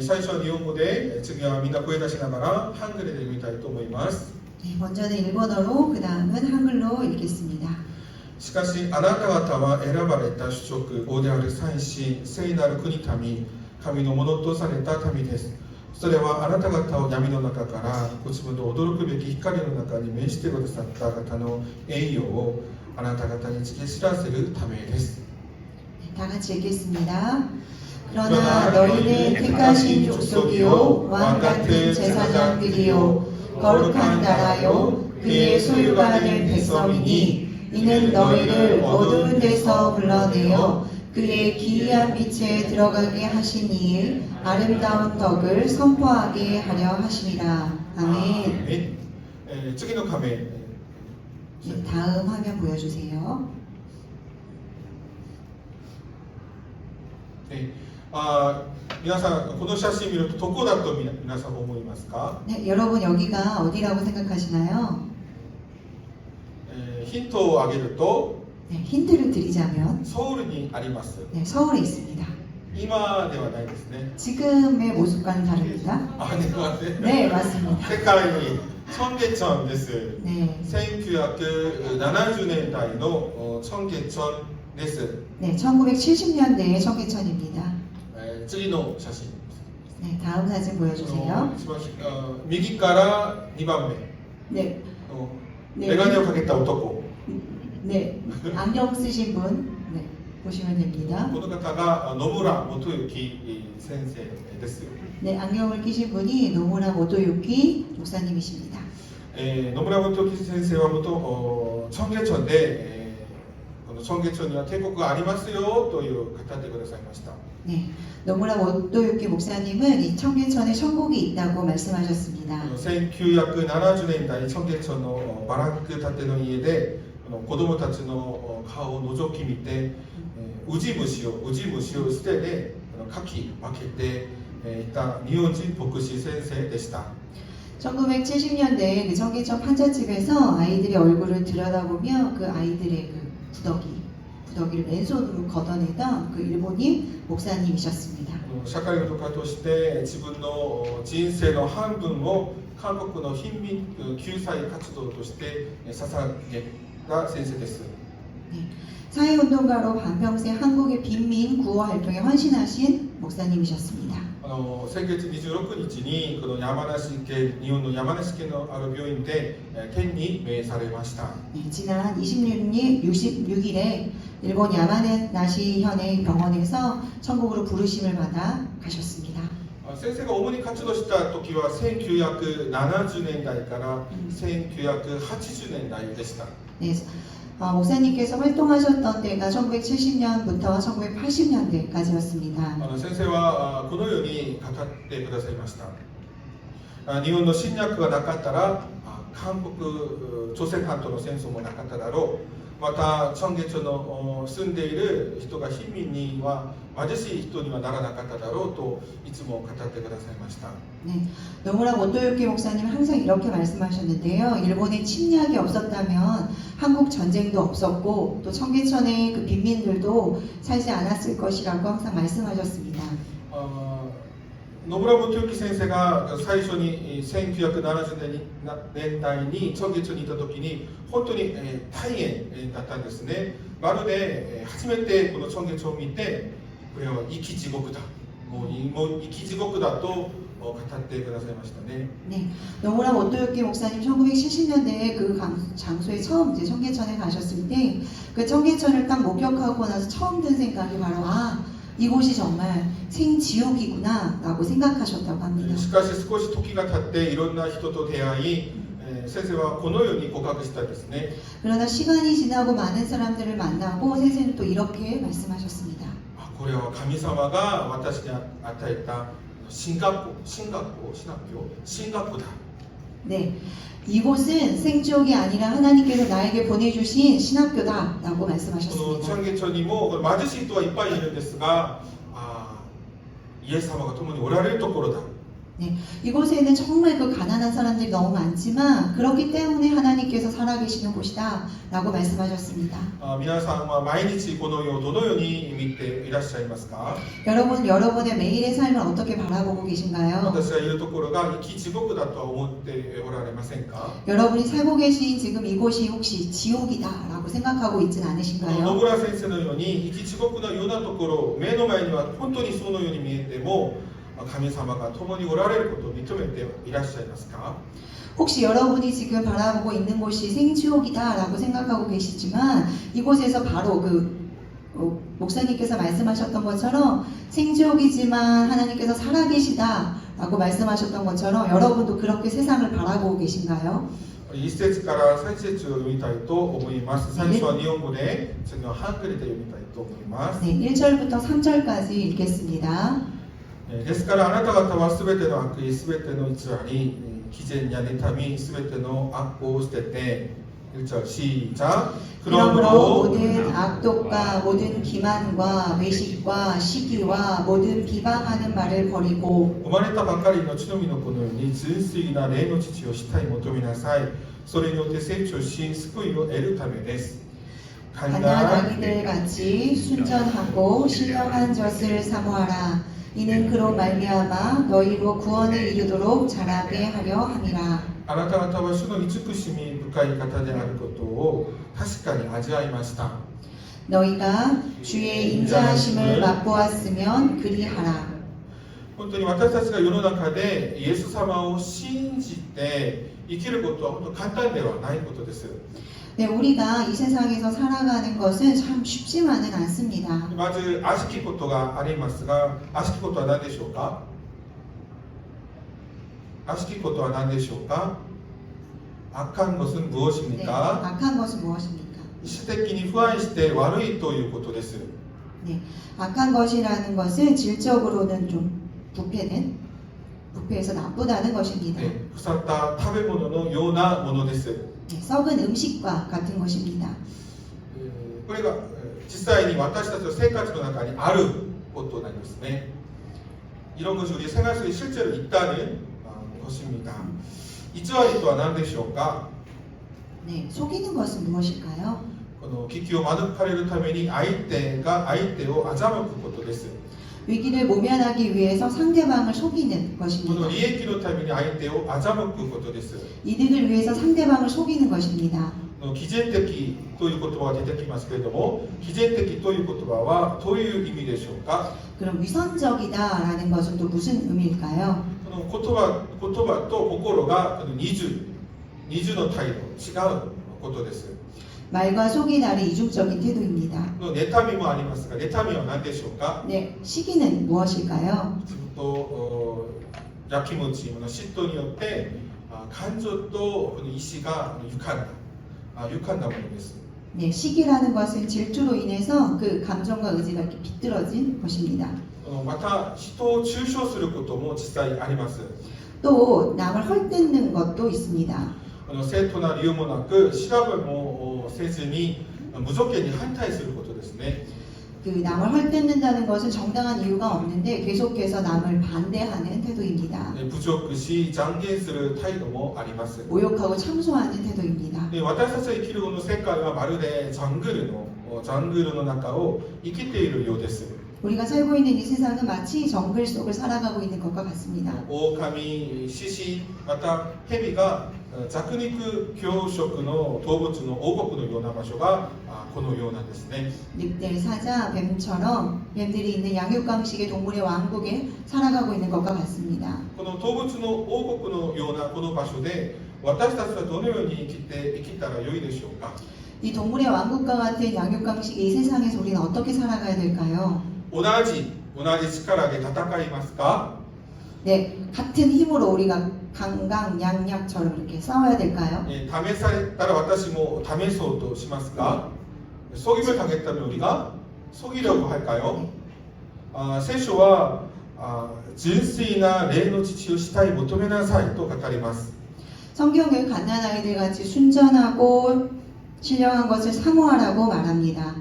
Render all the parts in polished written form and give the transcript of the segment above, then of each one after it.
最初は日本語で、次はみんな声出しながらハングルで読みたいと思います。 네, 먼저는 일본어로 그 다음은 한글로 읽겠습니다. しかしあなた方は選ばれた種族、王である祭司、聖なる国民、神のものとされた民です。それはあなた方を闇の中からご自分の驚くべき光の中に召してくださった方の栄誉をあなた方に告げ知らせるためです。 네, 다 같이 읽겠습니다. 그러나 너희는 택하신 족속이요 왕 같은 제사장들이요 거룩한 나라요 그의 소유가 된 백성이니 이는 너희를 어두운 데서 불러내어 그의 기이한 빛에 들어가게 하신 이의 아름다운 덕을 선포하게 하려 하심이라. 아멘. 次の画面 네, 다음 화면 보여주세요. 皆さんこの写真見るとどこだと皆さん思いますか？ 네, 여러분 여기가 어디라고 생각하시나요? ヒントを挙げると 네, 힌트를 드리자면 ソウルにあります。 네, 서울에 있습니다. 今ではないですね。 지금의 모습과는 다릅니다. あれはね、 네, 맞습니다. 世界にチョンゲチョンです。 네, 1970年代のチョンゲチョンです。 네, 1970년대의 청계천입니다. 次の写真。 네, 다음 사진 보여주세요. 一番右から2番目 네, の 네, メガネをかけた男。 네, 안경 쓰신 분, 네, 보시면 됩니다. この方が野村元幸先生です。 네, 안경을 끼신 분이 노무라 모토유키 목사님이십니다. 野村元幸先生は元チョンゲチョンで、このチョンゲチョンには帝国がありますよという語ってくださいました。 네, 노무라 모토유키 목사님은 이 청계천에 천국이 있다고 말씀하셨습니다. 1970年代チョンゲチョンのバラック建ての家で子供たちの顔を覗き見て、ウジ虫を捨てでかき分けていた日本人牧師先生でした。 1970년대에 그 청계천 판잣집에서 아이들의 얼굴을 들여다보며 그 아이들의 그 구더기를 맨손으로 걷어내던 그 일본인 목사님이셨습니다. 社会の家として自分の人生の半分を韓国の貧民救済活動として捧げた先生です。 네, 사회운동가로 반평생 한국의 빈민 구호 활동에 헌신하신 목사님이셨습니다. 先月26日にこの山梨県、日本の山梨県のある病院で天に召されました。 네, 지난 26일에 일본 야마나시 현의 병원에서 천국으로 부르심을 받아 가셨습니다. 先生が主に活動した時は1970年代から1980年代でした。 네, 목사님께서 활동하셨던 때가 1970년부터 1980년대까지였습니다. 先生はこのように語ってくださいました。日本の侵略がなかったら韓国朝鮮半島の戦争もなかっただろう。またチョンゲチョンの住んでいる人が貧民には貧しい人にはならなかっただろうといつも語ってくださいました。 네, 노무라 모토유키 목사님은 항상 이렇게 말씀하셨는데요. 일본의 침략이 없었다면 한국 전쟁도 없었고 또 청계천의 그 빈민들도 살지 않았을 것이라고 항상 말씀하셨습니다. 野村元幸先生が最初に1970年代にチョンゲチョンにいた時に本当に大変だったんですね。まるで初めてこのチョンゲチョンを見てこれは生き地獄だ、もう生き地獄だと語ってくださいましたね。 네, 노무라 모토유키 목사님 1970년대에 그 장소에 처음 이제 청계천에 가셨을 때 그 청계천을 딱 목격하고 나서 처음 든 생각이 바로 이곳이 정말 생지옥이구나 라고 생각하셨다고 합니다. しかし少し時が経っていろんな人と出会い、先生はこのように告白したんですね。 그러나 시간이 지나고 많은 사람들을 만나고 선생님은 또 이렇게 말씀하셨습니다. これは神様が私に与えた進学だ。 네, 이곳은 생지옥이 아니라 하나님께서 나에게 보내주신 신학교다라고 このチョ 말씀하셨습니다. ンゲチョンにも貧しい人はいっぱいいるんですが、イエス様が共におられるところだ。 네, 이곳에는 정말 그 가난한 사람들이 너무 많지만 그렇기 때문에 하나님께서 살아계시는 곳이다 라고 말씀하셨습니다. 皆さんは毎日この世をどのように見ていらっしゃいますか？ 여러분의 매일의 삶을 어떻게 바라보고 계신가요? 私がいるところが生き地獄だとは思っておられませんか？ 여러분이 살고 계신 지금 이곳이 혹시 지옥이다 라고 생각하고 있진 野 않으신가요? 村先生のように生き地獄のようなところ、目の前には本当にそのように見えても神様が共におられることを認めていらっしゃいますか？ 혹시 여러분이 지금 바라보고 있는 곳이 생지옥이다 라고 생각하고 계시지만 이곳에서 바로 목사님께서 말씀하셨던 것처럼 생지옥이지만 하나님께서 살아계시다 라고 말씀하셨던 것처럼 여러분도 그렇게 세상을 바라보고 계신가요? 1節から3節を読みたいと思います。最初は日本語で、次はハングルで読みたいと思います。 네, 1절부터 3절까지 읽겠습니다. ですからあなた方はすべての悪意、すべての偽り、偽善や妬み、すべての悪を捨てて、1절 시작. 그러므로 모든 악독과 모든 기만과 외식과 시기와 모든 비방하는 말을 버리고 生まれたばかりの血のみの子のように純粋な霊の父を主体求めなさい。それによって成長し救いを得るためです。 가난한 아기들 같이 순전하고 신령한 젖을 사모하라. 이는 그로 말미암아 너희로 구원을 이루도록 자라게 하려 함이라. あなた方は主の慈しみ深い方であることを確かに味わいました。 너희가 주의 인자하심을 맛보았으면 그리하라. 本当に私たちが世の中でイエス様を信じて生きることは本当簡単ではないことです。 네, 우리가 이 세상에서 살아가는 것은 참 쉽지만은 않습니다. まず悪しきことがありますが、悪しきことは何でしょうか？悪しきことは何でしょうか？ 악한 것은 네, 무엇입니까? 악한 것은 무엇입니까? 意思的に不愛して悪いということです。 네, 악한 것이라는 것은 질적으로는 좀 부패해서 나쁘다는 것입니다. 腐った食べ物のようなものです。 네, 썩은 음식과 같은 것입니다. これが実際に私たちの生活の中にあることなんですね。이런 것이 우리 생활 속에 실제로 있다는 것입니다. 偽りとは何でしょうか？ 네, 속이는 것은 무엇일까요? この危機を免れるために相手を欺くことです。 위기를 모면하기 위해서 상대방을 속이는 この 것입니다. 利益のために相手を欺くことです。 이득을 위해서 상대방을 속이는 것입니다. 偽善的という言葉が出てきますけれども、偽善的という言葉はどういう意味でしょうか？ 그럼 위선적이다라는 것은 또 무슨 의미일까요? この言葉と心が二重の態度、違うことです。 말과 속이 다른 이중적인 태도입니다. 妬みもありますが、妬みは何でしょうか？ 네, 시기는 무엇일까요? やきもち、嫉妬によって感情とこの意志が歪んだものです。 네, 시기라는 것은 질투로 인해서 그 감정과 의지가 이렇게 비뚤어진 것입니다. また人を中傷することも実際あります。 또 남을 헐뜯는 것도 있습니다. 正当な理由もなく調べもせずに無条件に反対することですね。 그 남을 헐뜯는다는 것은 정당한 이유가 없는데 계속해서 남을 반대하는 태도입니다. 侮辱し讒言する態度もあります。 모욕하고 참소하는 태도입니다. 私たちが生きるこの世界はまるでジャングルの中を生きているようです。 우리가 살고 있는 이 세상은 마치 정글 속을 살아가고 있는 것과 같습니다. 狼、獅子、また蛇が弱肉強食の動物の王国のような場所がこのようなんですね。 늑대, 사자, 뱀처럼 뱀들이 있는 양육강식의 동물의 왕국에 살아가고 있는 것과 같습니다. この動物の王国のようなこの場所で私たちはどのように生きたらよいでしょうか？ 이 동물의 왕국과 같은 양육강식의 이 세상에서 우리는 어떻게 살아가야 될까요? 同じ力で戦いますか？ 네, 같은 힘으로 우리가 강강약약처럼 이렇게 싸워야 될까요? 試されたら私も試そうとしますか？ 속임을 당했다면 우리가 속이려고 할까요? 聖書は純粋な霊の父を主体求めなさいと語ります。 성경은 갓난아이들 같이 순전하고 신령한 것을 사모하라고 말합니다.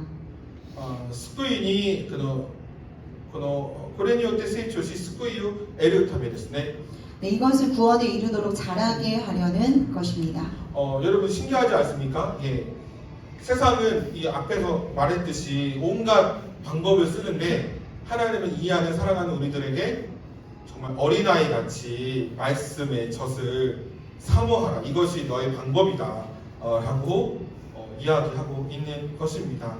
救いにこれによって成長し救いを得るためですね。 네, 이것을 구원에 이르도록 자라게 하려는 것입니다. 여러분 신기하지 않습니까? 예. 세상은 이 앞에서 말했듯이 온갖 방법을 쓰는데 하나님은 이해하는 사랑하는 우리들에게 정말 어린아이 같이 말씀의 젖을 사모하라. 이것이 너의 방법이다. 라고 이야기하고 있는 것입니다.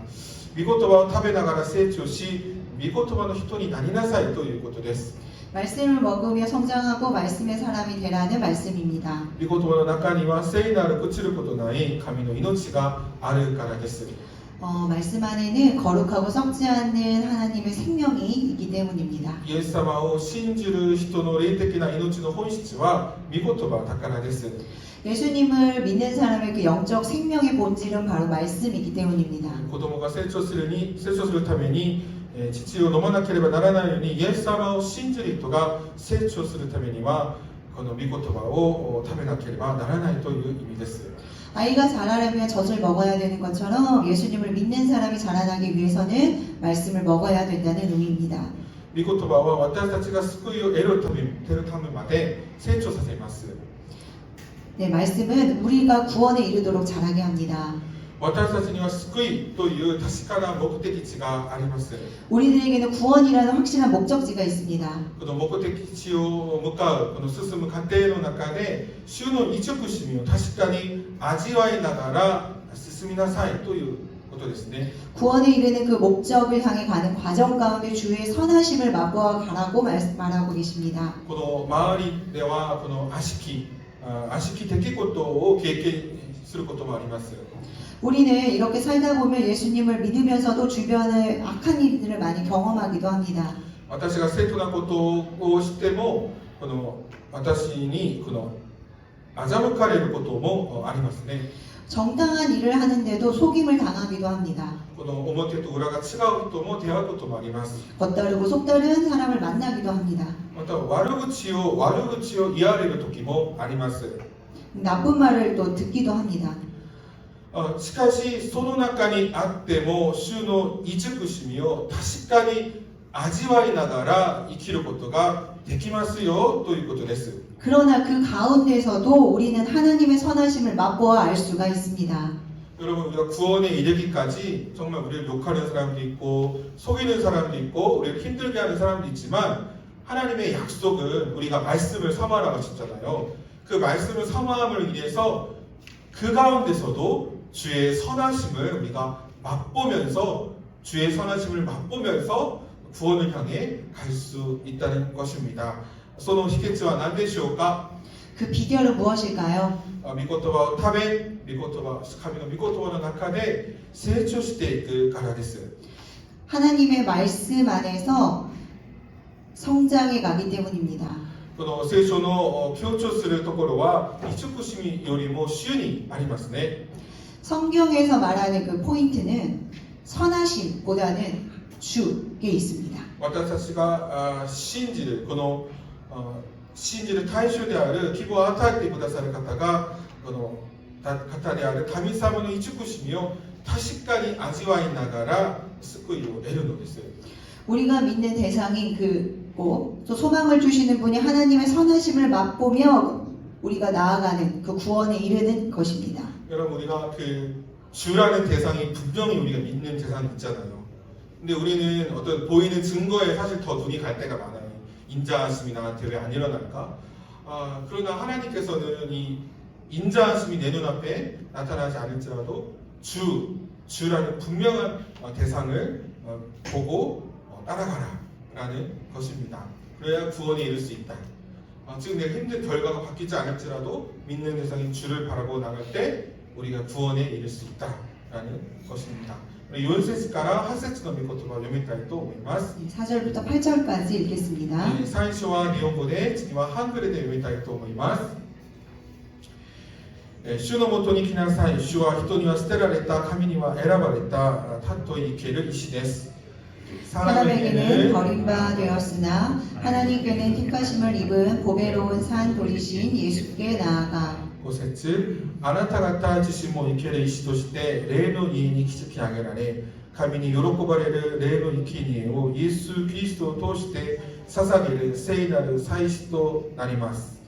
미고토바 타베나가라 세이초시 미고토바의 히토니 나리나사이ということです. 말씀을 먹으며 성장하고 말씀의 사람이 되라는 말씀입니다. 御言葉の中には聖なる朽ちることない神の命があるからです。 말씀 안에는 거룩하고 썩지 않는 하나님의 생명이 있기 때문입니다. イエス様を信じる人の霊的な命の本質は御言葉だからです。 예수님을 믿는 사람의 그 영적 생명의 본질은 바로 말씀이기 때문입니다. 子供が成長するために父を飲まなければならないようにイエス様を信じる人が成長するためにはこの御言葉を食べなければならないという意味です。 아이가 자라려면 젖을 먹어야 되는 것처럼 예수님을 믿는 사람이 자라나기 위해서는 말씀을 먹어야 된다는 의미입니다. 御言葉は私たちが救いを得るためまで成長させます。 네, 말씀은 우리가 구원에 이르도록 자라게 합니다. 私たちには救いという確かな目的地があります。 우리들에게는 구원이라는 확실한 목적지가 있습니다. この目的地を向かうこの進む過程の中で主の一苦しみを確かに味わいながら進みなさいということですね。 구원에 이르는 그 목적을 향해 가는 과정 가운데 주의 선하심을 맛보아 가라고 말하고 계십니다. この周りではこの悪しき出来事を経験することもあります。 우리는 이렇게 살다 보면 예수님을 믿으면서도 주변의 악한 일들을 많이 경험하기도 합니다. 私が正当なことをしてもこの私にこの欺かれることもありますね。 정당한 일을 하는데도 속임을 당하기도 합니다. この表と裏が違う人も出会うこともあります。 겉다르고 속다른 사람을 만나기도 합니다. また悪口を言われる時もあります。 나쁜 말을 또 듣기도 합니다. しかしその中にあっても主の慈しみを確かに味わいながら生きることができますよということです。 그러나 그 가운데서도 우리는 하나님의 선하심을 맛보아 알 수가 있습니다. 여러분 우리가 구원에 이르기까지 정말 우리를 욕하는 사람도 있고 속이는 사람도 있고 우리를 힘들게 하는 사람도 있지만 하나님의 약속은 우리가 말씀을 사모하라고 하셨잖아요. 그 말씀을 사모함을 위해서 그 가운데서도 주의 선하심을 우리가 맛보면서 주의 선하심을 맛보면서 구원을 향해 갈 수 있다는 것입니다. その秘訣は何でしょうか? 그 비결은 무엇일까요? 御言葉を食べ、神の御言葉の中で成長していくからです。 하나님의 말씀 안에서 성장해 가기 때문입니다. この聖書の強調するところは慈しみよりも主にありますね。 성경에서 말하는 그 포인트는 선하심보다는 주에 있습니다. 私たちが信じるこの信じる対象である希望を与えてくださる方がこの方である神様の慈しみを確かに味わいながら救いを得るのです。 우리가 믿는 대상인 그고 또 소망을 주시는 분이 하나님의 선하심을 맛보며 우리가 나아가는 그 구원에 이르는 것입니다. 여러분 우리가 그 주라는 대상이 분명히 우리가 믿는 대상이 있잖아요. 근데 우리는 어떤 보이는 증거에 사실 더 눈이 갈 때가 많아요. 인자하심이 나한테 왜 안 일어날까? 그러나 하나님께서는 이 인자하심이 내 눈앞에 나타나지 않을지라도 주라는 분명한 대상을 보고 따라가라 라는 것입니다. 그래야 구원에 이를 수 있다. 지금 내가 힘든 결과가 바뀌지 않을지라도 믿는 대상인 주를 바라보고 나갈 때 우리가 구원에 이를 수 있다라는 것입니다. 4節から8節の御言葉を読みたいと思います。 4절부터 8절까지 읽겠습니다. 最初は日本語で、次はハングルで読みたいと思います。主のもとに来なさい。主は人には捨てられた、神には選ばれた、たとえ生ける石です。 사람에게는 버림받았으나 하나님께는 택하심을 입은 보배로운 산 돌이신 예수께 나아가 5節あなた方自身も生ける石として霊の家に築き上げられ神に喜ばれる霊の生贄をイエス・キリストを通して捧げる聖なる祭司となります。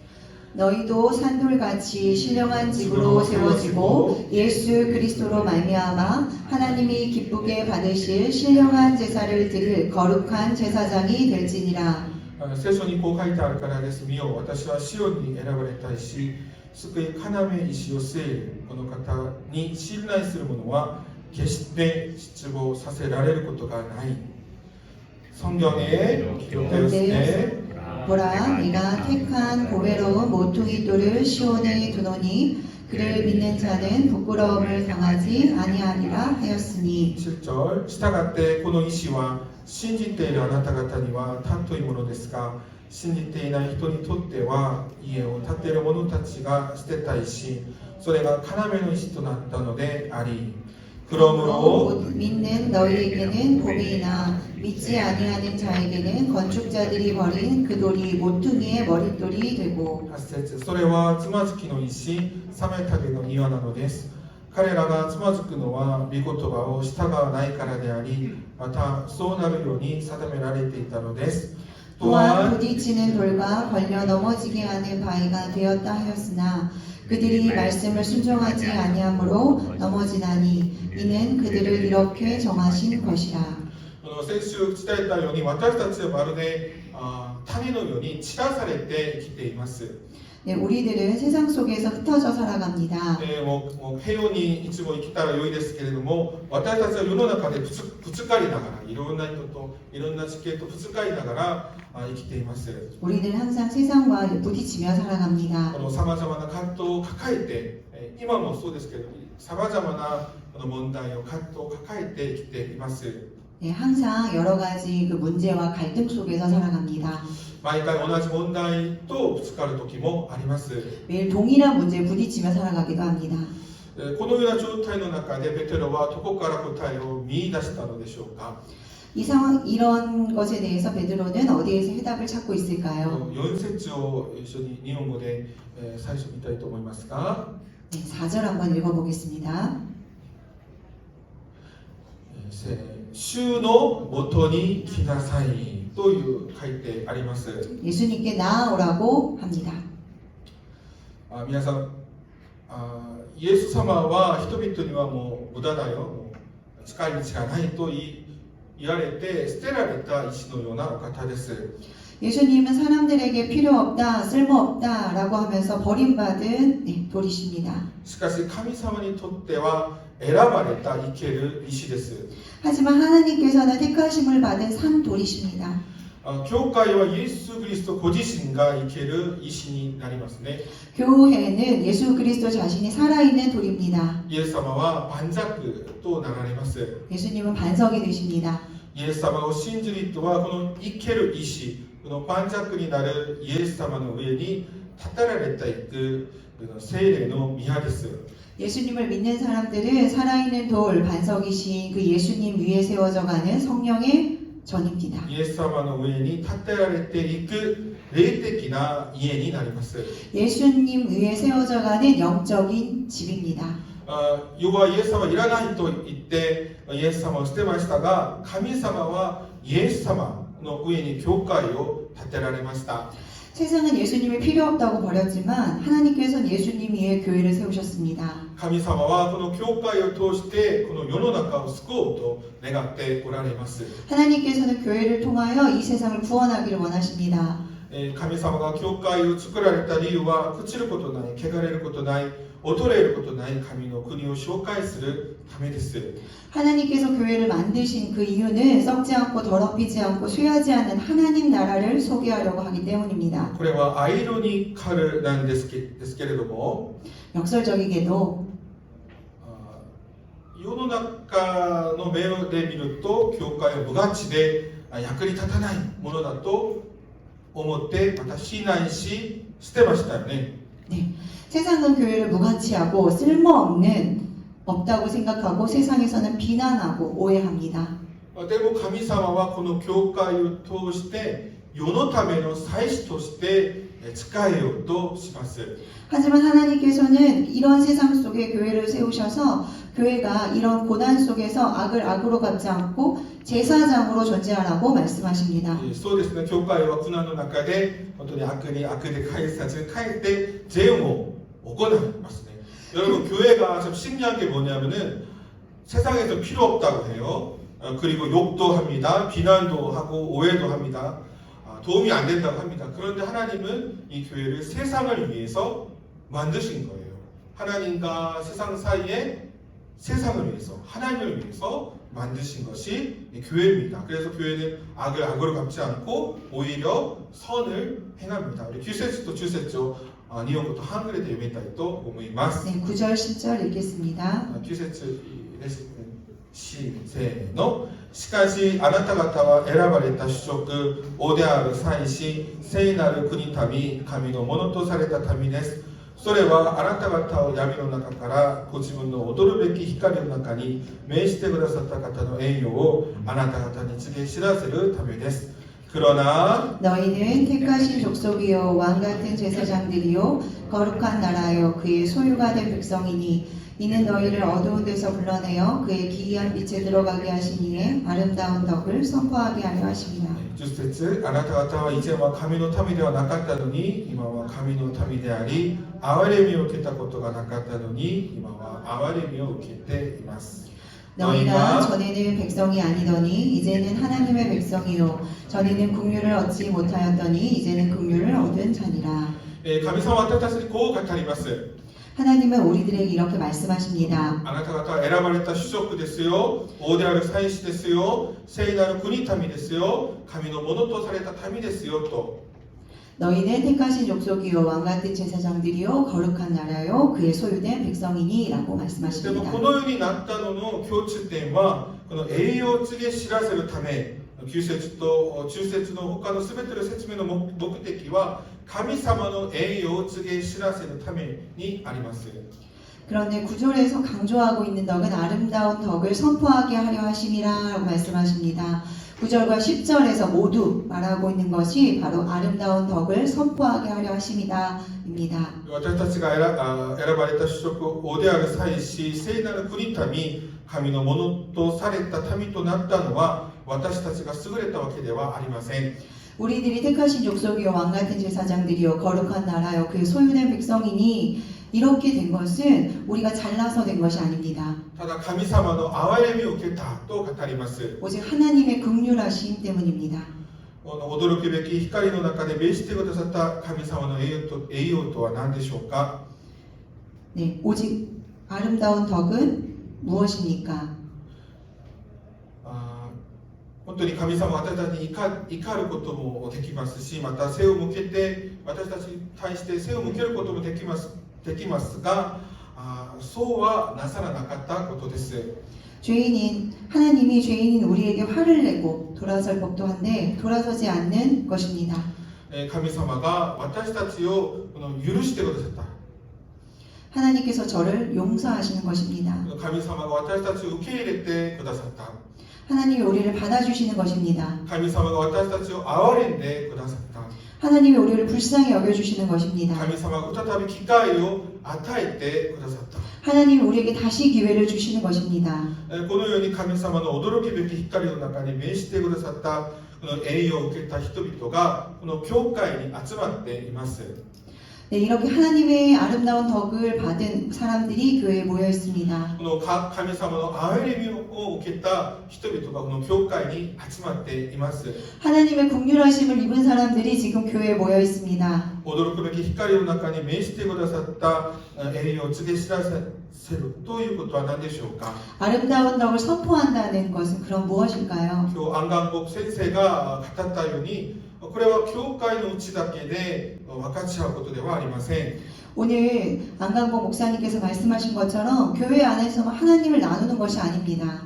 너희도 산돌같이 신령한 집으로 세워지고 예수 그리스도로 말미암아 하나님이 기쁘게 받으실 신령한 제사를 드릴 거룩한 제사장이 될지니라. 聖書にこう書いてあるからです。見よ、私はシオンに選ばれた石、救い要石を据える。この方に信頼する者は決して失望させられることがない。성경에 기록되었으되 보라, 네가 택한 보배로운 모퉁이 돌을 시온에 두노니 그를 믿는 자는 부끄러움을 당하지 아니하리라 하였으니. 7절 従ってこの石は信じているあなた方には尊いものですが、信じていない人にとっては家を建てる者たちが捨てた石、それが要の石となったのであり、 그러므로 믿는 너희에게는 복이나 믿지 아니하는 자에게는 건축자들이 버린 그 돌이 모퉁이의 머릿돌이 되고. 8節それはつまずきの石、妨げの庭なのです。彼らがつまずくのは御言葉を従わないからであり、またそうなるように定められていたのです。 또한 부딪히는 돌과 걸려 넘어지게 하는 바위가 되었다 하였으나 그들이 말씀을 순종하지 아니하므로 넘어지나니 이는 그들을 이렇게 정하신 것이라. 先週伝えたように私たちはまるで種のように散らされて生きています。 네, 우리들은 세상 속에서 흩어져 살아갑니다. もう平穏にいつも生きたら良いですけれども、私たちは世の中でぶつかりながら、いろんな人といろんな地形とぶつかりながら生きています。 우리는 항상 세상과 부딪히며 살아갑니다. この様々な葛藤を抱えて、今もそうですけれども、様々な問題を葛藤を抱えて生きています。 네, 항상 여러 가지 그 문제와 갈등 속에서 살아갑니다. 毎回同じ問題とぶつかる時もあります。 매일 동일한 문제에 부딪히며 살아가기도 합니다. このような状態の中でペテロはどこから答えを見出したのでしょうか。 이 상황, 이런 것에 대해서 베드로는 어디에서 해답을 찾고 있을까요? 4節を一緒に日本語で最初見たいと思いますが、 네, 4절 한번 읽어보겠습니다. 主のもとに来なさいという書いてあります。 예수님께 나아오라고 합니다. 皆さん、イエス様は人々にはもう無駄だよ、もう近い道がないと言われて捨てられた石のようなお方です。 예수님은 사람들에게 필요 없다, 쓸모 없다 라고 하면서 버림받은 네, 돌이십니다. しかし神様にとっては選ばれた生ける石です。 하지만 하나님께서는 택하심을 받은 산 돌이십니다. 教会はイエス・キリストご自身が生ける石になりますね。 교회는 예수 그리스도 자신이 살아있는 돌입니다. イエス様は盤石となられます。 예수님은 반석이 되십니다. イエス様を信じる人はこの生ける石、この盤石になるイエス様の上に立てられていく聖霊の宮です。 예수님을 믿는 사람들은 살아있는 돌, 반석이신 그 예수님 위에 세워져가는 성령의 전입니다. イエス様の上に立てられていく霊的な家になります。 예수님 위에 세워져가는 영적인 집입니다. ヨブはイエス様いらないと言ってイエス様を捨てましたが、神様はイエス様の上に教会を建てられました。 세상은 예수님이 필요 없다고 버렸지만 하나님께서는 예수님 위에 교회를 세우셨습니다. 神様はこの教会を通してこの世の中を救おうと願っておられます。 하나님께서는 교회를 통하여 이 세상을 구원하기를 원하십니다. 神様が教会を作られた理由は朽ちることない、汚れることない、衰えることない神の国を紹介するためです。 하나님께서 교회를 만드신 그 이유는 썩지 않고 더럽히지 않고 쇠하지 않는 하나님 나라를 소개하려고 하기 때문입니다. これはアイロニカルなんですけれども、 역설적이게도 世の中の目で見ると教会は無価値で役に立たないものだと思ってまた非難し捨てましたよね。 네, 세상은 교회를 무가치하고 쓸모없는 없다고 생각하고 세상에서는 비난하고 오해합니다. でも神様はこの教会を通して世のための祭司として仕えようとします。 하지만 하나님께서는 이런 세상 속에 교회를 세우셔서 교회가 이런 고난 속에서 악을 악으로 갚지 않고 제사장으로 존재하라고 말씀하십니다. そうですね、教会は苦難の中で本当に悪に悪で返さず帰って죄を行いますね. 여러분 교회가 참 신기한 게 뭐냐면은 세상에서 필요 없다고 해요. 그리고 욕도 합니다. 비난도 하고 오해도 합니다. 도움이 안 된다고 합니다. 그런데 하나님은 이 교회를 세상을 위해서 만드신 거예요. 하나님과 세상 사이에 세상을 위해서, 하나님을 위해서 만드신 것이 이 교회입니다. 그래서 교회는 악을 악으로 갚지 않고 오히려 선을 행합니다. 우리 9節と10節を日本語とハングルで読みたいと思います。 네, 9절 10절 읽겠습니다. 9節です。せーの。しかしあなた方は選ばれた主食、王である祭司、聖なる国民、神のものとされた民です。それはあなた方を闇の中からご自分の踊るべき光の中に召してくださった方の栄誉をあなた方に告げ知らせるためです。 그러나 너희는 택하신 족속이요 왕 같은 제사장들이요 거룩한 나라요 그의 소유가 된 백성이니 이는 너희를 어두운 데서 불러내어 그의 기이한 빛에 들어가게 하신 이의 아름다운 덕을 선포하게 하려 하십니다. 10節あなた方は以前は神の民ではなかったのに今は神の民であり憐れみを受けたことがなかったのに今は憐れみを受けています 너희가 전에는 백성이 아니더니 이제는 하나님의 백성이요 전에는 국류를 얻지 못하였더니 이제는 국류를 얻은 자니라. 神様は私たちにこう語ります 하나님은 우리들에게 이렇게 말씀하십니다. あなた方は選ばれた主食ですよ王である祭司ですよ聖なる国民ですよ神のものとされた民ですよと 너희는 택하신 족속이요 왕 같은 제사장들이요 거룩한 나라요 그의 소유된 백성이니 라고 でも 말씀하십니다. このようになったのの共通点はこの栄養を告げ知らせるため9節と10節の他の全ての説明の目的は神様の栄養を告げ知らせるためにあります。 그런데 9절에서 강조하고 있는 덕은 아름다운 덕을 선포하게 하려 하심이라고 말씀하십니다. 9절과 10절에서 모두 말하고 있는 것이 바로 아름다운 덕을 선포하게 하려 하심이다 입니다. 私たちが選ばれた主食王である祭司聖なる国民神のものとされた民となったのは私たちが優れたわけではありません。 우리들이 택하신 족속이요 왕 같은 제사장들이요 거룩한 나라요 그의 소유된 백성이니 이렇게 된 것은 우리가 잘나서 된 것이 아닙니다. ただ神様の憐れみを受けたと語ります。 오직 하나님의 긍휼하심 때문입니다. この驚くべき光の中で召してくださった神様の栄養とは何でしょうか 네, 오직 아름다운 덕은 무엇입니까? 本当に神様は私たちに怒ることもできますしまた背を向けて私たちに対して背を向けることもできますがそうはなさらなかったことです 하나님이 죄인인 우리에게 화를 내고 돌아설 법도 한데 돌아서지 않는 것입니다. 神様が私たちを許してくださった 하나님께서 저를 용서하시는 것입니다. 神様が私たちを受け入れてくださった 하나님이 우리를 받아주시는 것입니다. 神様が私たちを憐れんでくださった 하나님이 우리를 불쌍히 여겨주시는 것입니다. 神様が再び機会を与えてくださった 하나님이 우리에게 다시 기회를 주시는 것입니다. このように神様の驚きべき光の中に召してくださったこの栄養を受けた人々がこの教会に集まっています 네, 이렇게 하나님의 아름다운 덕을 받은 사람들이 교회에 모여 있습니다. この神様の憐れみを受けた人々がこの教会に集まっています 하나님의 긍휼하심을 입은 사람들이 지금 교회에 모여 있습니다. 驚くべき光の中に召してくださった栄養を告げ知らせるということは何でしょうか 아름다운 덕을 선포한다는 것은 그럼 무엇일까요? 今日安願牧先生が語ったようにこれは教会のうちだけで分かち合うことではありません 오늘 안강복 목사님께서 말씀하신 것처럼 교회 안에서만 하나님을 나누는 것이 아닙니다.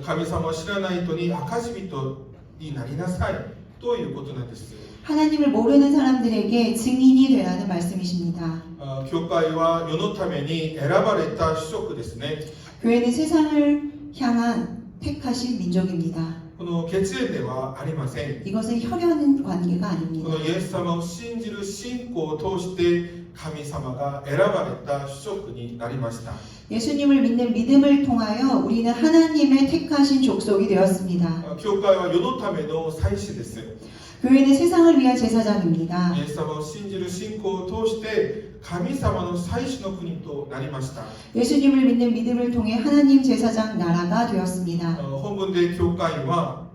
神様を知らない人に証人になりなさいということなんです 하나님을 모르는 사람들에게 증인이 되라는 말씀이십니다. 教会は世のために選ばれた主食ですね 교회는 세상을 향한 택하신 민족입니다. この血縁ではありません。 이것은 혈연 관계가 こ 아닙니다. のイエス様を信じる信仰を通して神様が選ばれた種族になりました。 예수님을 믿는 믿음을 통하여 우리는 하나님의 택하신 족속이 되었습니다. 教会は世のための祭司です。 교회는 세상을 위한 제사장입니다. イエス様を信じる信仰を通して神様の祭司の国となりました。 예수님을 믿는 믿음을 통해 하나님 제사장 나라가 되었습니다. 本文で教会は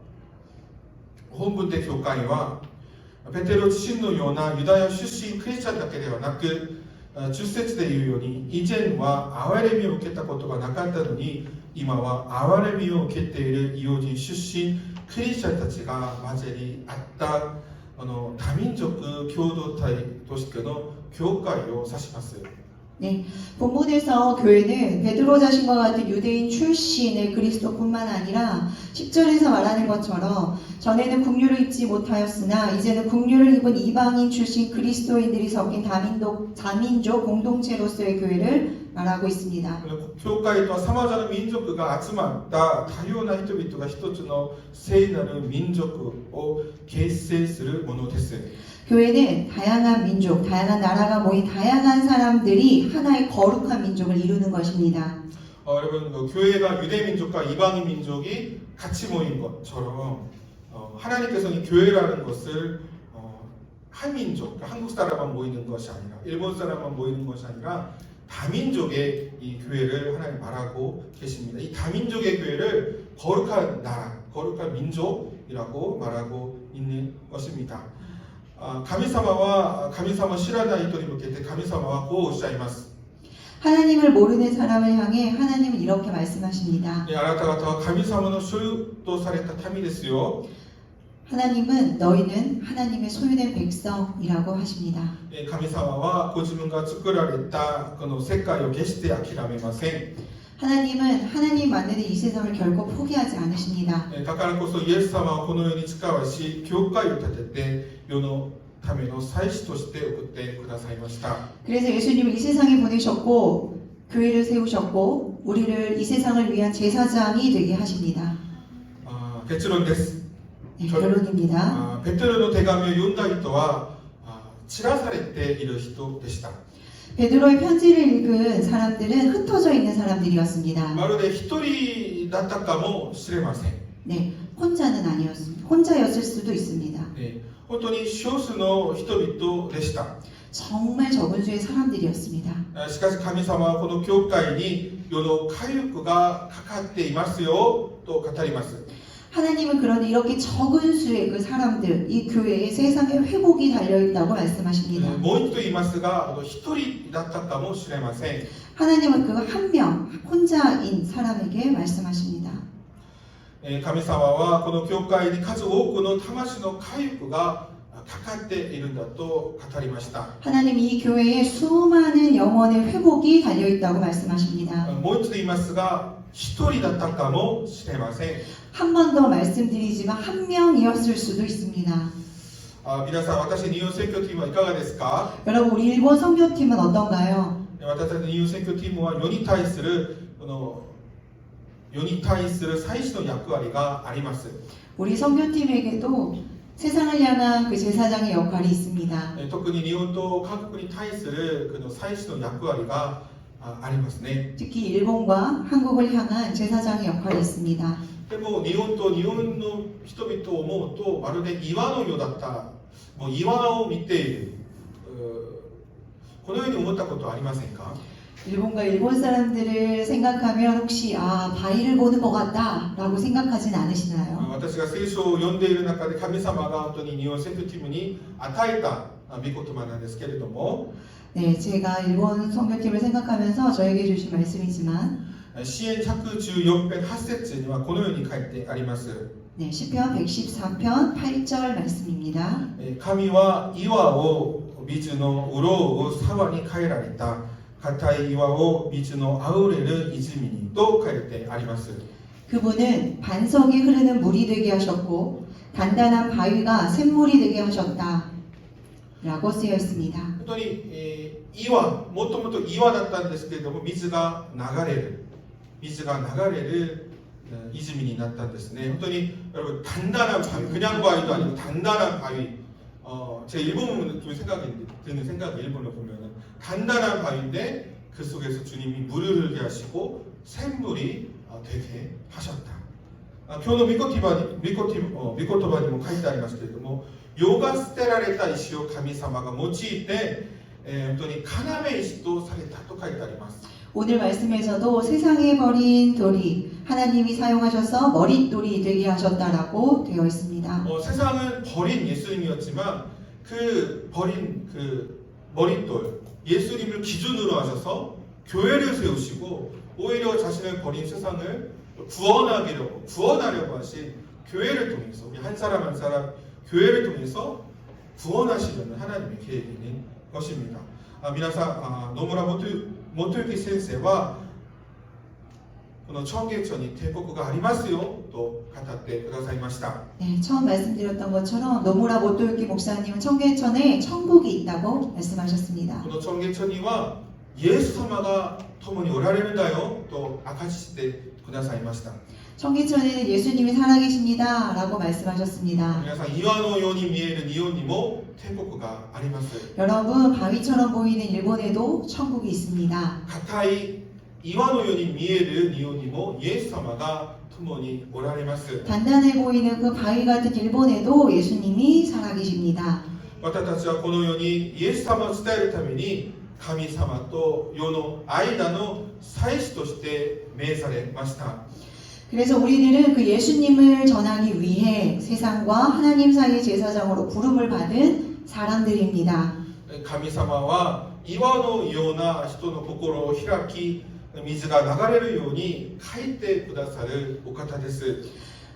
ペテロ自身のようなユダヤ出身クリスチャンだけではなく、10節で言うように以前は憐れみを受けたことがなかったのに今は憐れみを受けている異邦人出身クリスチャンたちが混じり合った多民族共同体としての教会を指します。 네, 본문에서 교회는 베드로 자신과 같은 유대인 출신의 그리스도뿐만 아니라 10절에서 말하는 것처럼 전에는 국류를 입지 못하였으나 이제는 국류를 입은 이방인 출신 그리스도인들이 섞인 다민족 공동체로서의 교회를 말하고 있습니다. 教会とはさまざまな民族が集まった多様な人々が一つの聖なる民族を結成するものです。 교회는 다양한 민족, 다양한 나라가 모인 다양한 사람들이 하나의 거룩한 민족을 이루는 것입니다. 여러분, 교회가 유대 민족과 이방인 민족이 같이 모인 것처럼 하나님께서는 교회라는 것을 한 민족, 한국 사람만 모이는 것이 아니라 일본 사람만 모이는 것이 아니라 다민족의 이 교회를 하나님 말하고 계십니다. 이 다민족의 교회를 거룩한 나라, 거룩한 민족이라고 말하고 있는 것입니다. 神様は神様を知らない人に向けて神様はこうおっしゃいます。 하나님을 모르는 사람을 향해 하나님은 이렇게 말씀하십니다. あなた方は神様の所有とされた民ですよ。 하나님은 너희는 하나님의 소유된 백성이라고 하십니다. 神様はご自分が作られたこの世界を決して諦めません。 하나님은 하나님 만드는 이 세상을 결코 포기하지 않으십니다. だからこそイエス様はこの世に使わし教会を建てて世のための祭司として送ってくださいました。 그래서 예수님을 이 세상에 보내셨고 교회를 세우셨고 우리를 이 세상을 위한 제사장이 되게 하십니다. 結論です。 네, 결론입니다. ペテロの手紙を読んだ人は散らされている人でした。 베드로의 편지를 읽은 사람들은 흩어져 있는 사람들이었습니다. まるで一人だったかもしれません。 네, 혼자는 아니었습니다. 혼자였을 수도 있습니다. 本当に少数の人々でした。 정말 적은 수의 사람들이었습니다. しかし神様はこの教会に世の回復がかかっていますよと語ります。 하나님은 그런데 이렇게 적은 수의 그 사람들, 이 교회에 세상의 회복이 달려있다고 말씀하십니다. もう一度言いますが、一人だったかもしれません。 하나님은 그 한 명, 혼자인 사람에게 말씀하십니다. 神様はこの教会に数多くの魂の回復がかかっているんだと語りました。 하나님 이 교회에 수많은 영혼의 회복이 달려있다고 말씀하십니다. もう一度言いますが、一人だったかもしれません。 한 번 더 말씀드리지만 한 명이었을 수도 있습니다. 皆さん、私日本選挙チームはいかがですか？ 여러분 우리 일본 선교팀은 어떤가요? 私たちの日本選挙チームは世に対する祭司の役割があります。 우리 선교팀에게도 세상을 향한 그 제사장의 역할이 있습니다. 特に日本と韓国に対するこの祭司の役割がありますね。 특히 일본과 한국을 향한 제사장의 역할이 있습니다. でも日本と日本の人々を思うとまるで岩のようだった。もう岩を見ている。このように思ったことはありませんか？ 일본과 일본 사람들을 생각하면 혹시 바위를 보는 것 같다 라고 생각하진 않으시나요? 私が聖書を読んでいる中で神様が本当に日本選挙チームに与えた御言葉なんですけれども、 네, 제가 일본 선교팀을 생각하면서 저에게 주신 말씀이지만 詩編114編8節にはこのように書いてあります。 네, 시편 114편 8절 말씀입니다. 神は岩を水の潤う沢に変えられた。硬い岩を水のあふれる泉にと書いてあります。 그분은 반석이 흐르는 물이 되게 하셨고 단단한 바위가 샘물이 되게 하셨다 라고 쓰여 있습니다. 本当に、岩、もともと岩だったんですけれども水が流れる 이즈미になったんですね。本当に 여러분 단단한 바위, 그냥 바위도 아니고 단단한 바위. 제 일본 좀 생각이 드는 생각이 일본을 보면은 단단한 바위인데 그 속에서 주님이 물을 흐르게 하시고 샘물이 되게 하셨다. 今日の御言葉にも書いてありますけれども、世が捨てられた石を神様が用いて、本当に要石とされたと書いてあります。 오늘 말씀에서도 세상에 버린 돌이 하나님이 사용하셔서 머릿돌이 되게 하셨다라고 되어 있습니다. 세상은 버린 예수님이었지만 그 버린 그 머릿돌 예수님을 기준으로 하셔서 교회를 세우시고 오히려 자신을 버린 세상을 구원하려고 하신 교회를 통해서 우리 한 사람 한 사람 교회를 통해서 구원하시려는 하나님의 계획인 것입니다. 皆さん、野村元幸先生はこの청계천이帝国がありますよと語ってくださいました。 네, 처음 말씀드렸던 것처럼 노무라 모토유키 목사님은 청계천에 천국이 있다고 말씀하셨습니다. この청계천にはイエス様が共におられるんだよと明かしてくださいました。 청계천에는 예수님이 살아계십니다 라고 말씀하셨습니다. 皆さん、岩のように見える日本にも天国があります。 여러분, 바위처럼 보이는 일본에도 천국이 있습니다. 硬い岩のように見える日本にもイエス様が共におられます。 단단해 보이는 그 바위 같은 일본에도 예수님이 살아계십니다. 私たちはこの世にイエス様を伝えるために神様と世の間の祭司として命されました。 그래서 우리들은 그 예수님을 전하기 위해 세상과 하나님 사이의 제사장으로 부름을 받은 사람들입니다. 神様は岩のような人の心を開き水が流れるように書いてくださるお方です。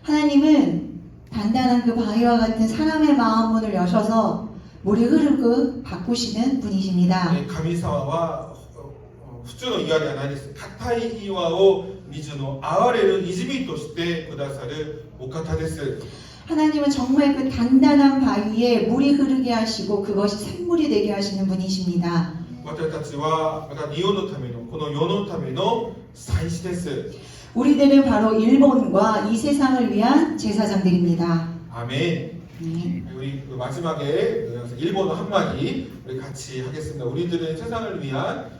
하나님은 단단한 그 바위와 같은 사람의 마음문을 여셔서 물이 흐르고 바꾸시는 분이십니다. 神様は普通の岩ではないです。硬い岩を水のあれる泉としてくださるお方です。 하나님은 정말 그 단단한 바위에 물이 흐르게 하시고 그것이 샘물이 되게 하시는 분이십니다. 私たちはまた日本のためのこの世のための祭司です。 우리들은 바로 일본과 이 세상을 위한 제사장들입니다. 아멘. 우리 마지막에 일본어 한마디 우리 같이 하겠습니다. 우리들은 세상을 위한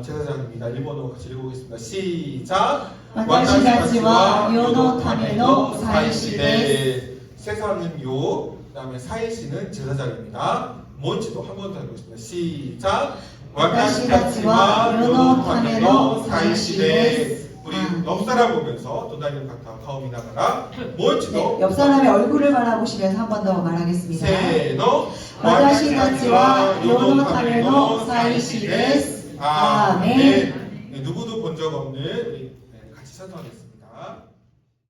제사장입니다. 일본어 같이 읽어보겠습니다. 시작. 私たちは世のための祭司です. 세상은 요, 그다음에 사이시는 제사장입니다. 뭔지도 한 번 더 해보겠습니다. 시작. 私たちは世のための祭司です. 우리 옆 사람 보면서 도다니를 갖다 가오미나가라 뭔지도 네, 옆 사람의 얼굴을 바라보시면서 한 번 더 말하겠습니다. 세노. 私たちは世のための祭司です. 아멘. 누구도 본 적 없는 우리 같이 찬송하겠습니다.